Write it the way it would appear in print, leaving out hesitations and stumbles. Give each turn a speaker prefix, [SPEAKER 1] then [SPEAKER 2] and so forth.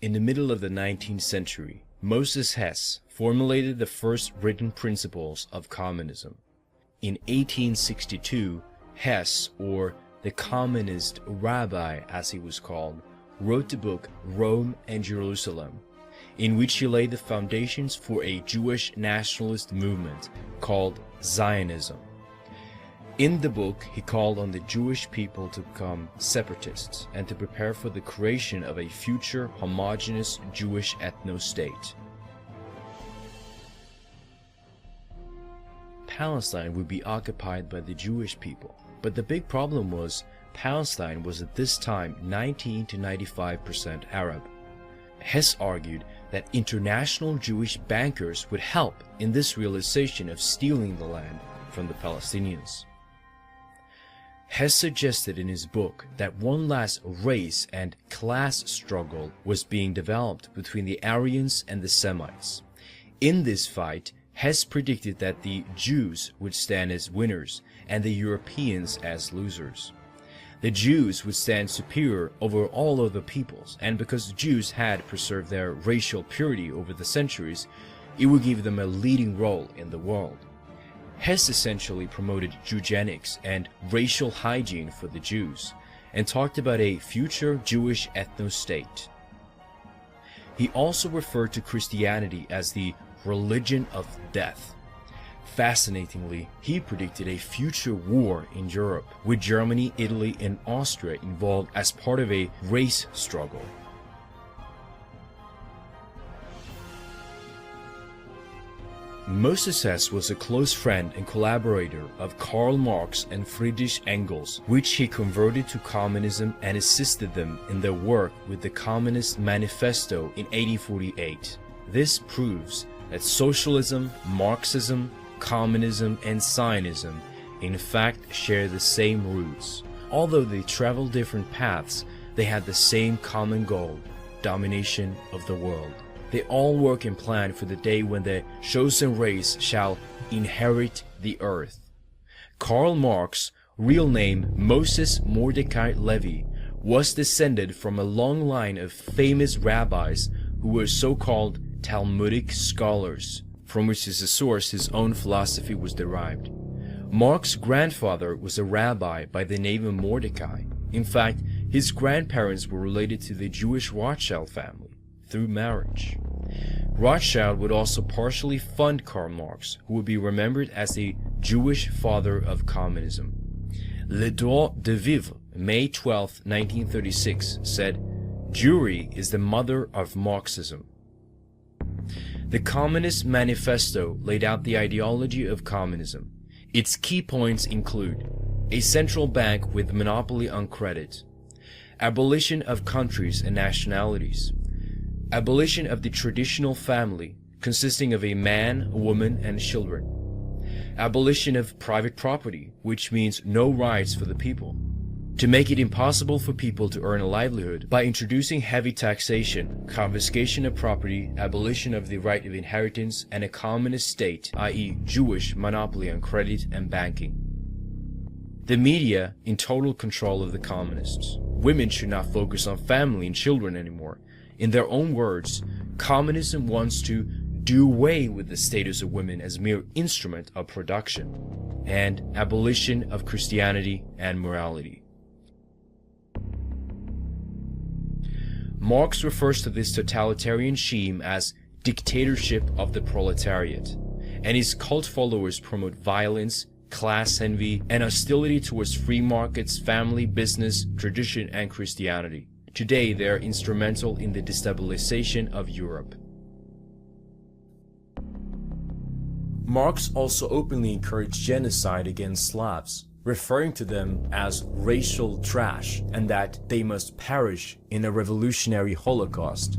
[SPEAKER 1] In the middle of the 19th century, Moses Hess formulated the first written principles of communism. In 1862, Hess, or the communist rabbi as he was called, wrote the book Rome and Jerusalem, in which he laid the foundations for a Jewish nationalist movement called Zionism. In the book, he called on the Jewish people to become separatists and to prepare for the creation of a future homogeneous Jewish ethno-state. Palestine would be occupied by the Jewish people, but the big problem was Palestine was at this time 19 to 95% Arab. Hess argued that international Jewish bankers would help in this realization of stealing the land from the Palestinians. Hess suggested in his book that one last race and class struggle was being developed between the Aryans and the Semites. In this fight, Hess predicted that the Jews would stand as winners and the Europeans as losers. The Jews would stand superior over all other peoples, and because the Jews had preserved their racial purity over the centuries, it would give them a leading role in the world. Hess essentially promoted eugenics and racial hygiene for the Jews, and talked about a future Jewish ethno-state. He also referred to Christianity as the religion of death. Fascinatingly, he predicted a future war in Europe, with Germany, Italy, and Austria involved as part of a race struggle. Moses Hess was a close friend and collaborator of Karl Marx and Friedrich Engels, which he converted to communism and assisted them in their work with the Communist Manifesto in 1848. This proves that socialism, Marxism, communism, and Zionism in fact share the same roots. Although they traveled different paths, they had the same common goal: domination of the world. They all work and plan for the day when the chosen race shall inherit the earth. Karl Marx, real name Moses Mordecai Levy, was descended from a long line of famous rabbis who were so-called Talmudic scholars, from which is the source his own philosophy was derived. Marx's grandfather was a rabbi by the name of Mordecai. In fact, his grandparents were related to the Jewish Rothschild family through marriage. Rothschild would also partially fund Karl Marx, who would be remembered as the Jewish father of communism. Le Droit de Vivre, May 12, 1936, said, "Jewry is the mother of Marxism." The Communist Manifesto laid out the ideology of communism. Its key points include a central bank with monopoly on credit, abolition of countries and nationalities, abolition of the traditional family consisting of a man, a woman, and children, abolition of private property, which means no rights for the people, to make it impossible for people to earn a livelihood by introducing heavy taxation, confiscation of property, abolition of the right of inheritance, and a communist state, i.e. Jewish monopoly on credit and banking. The media in total control of the communists. Women should not focus on family and children anymore. In their own words, communism wants to do away with the status of women as mere instrument of production, and abolition of Christianity and morality. Marx refers to this totalitarian scheme as dictatorship of the proletariat, and his cult followers promote violence, class envy, and hostility towards free markets, family, business, tradition, and Christianity. Today, they are instrumental in the destabilization of Europe. Marx also openly encouraged genocide against Slavs, referring to them as racial trash and that they must perish in a revolutionary holocaust.